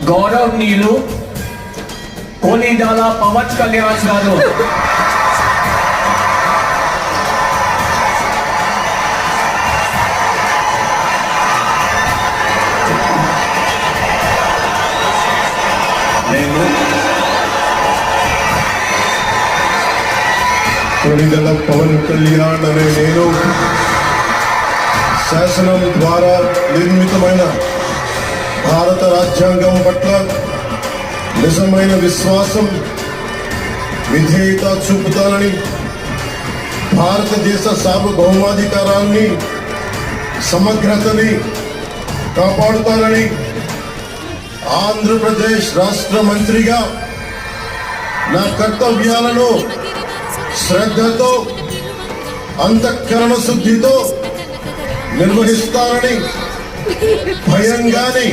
గౌరవనీయులు కొనిదాల పవన్ కళ్యాణ్ గారు కొనిదల పవన్ కళ్యాణ్ అనే నేను శాసనం ద్వారా నిర్మితమైన భారత రాజ్యాంగం పట్ల నిజమైన విశ్వాసం విధేయత చూపుతానని, భారతదేశ సార్వభౌమాధికారాన్ని సమగ్రతని కాపాడుతానని, ఆంధ్రప్రదేశ్ రాష్ట్ర మంత్రిగా నా కర్తవ్యాలను శ్రద్ధతో అంతఃకరణ శుద్ధితో నిర్వహిస్తానని భయంగానే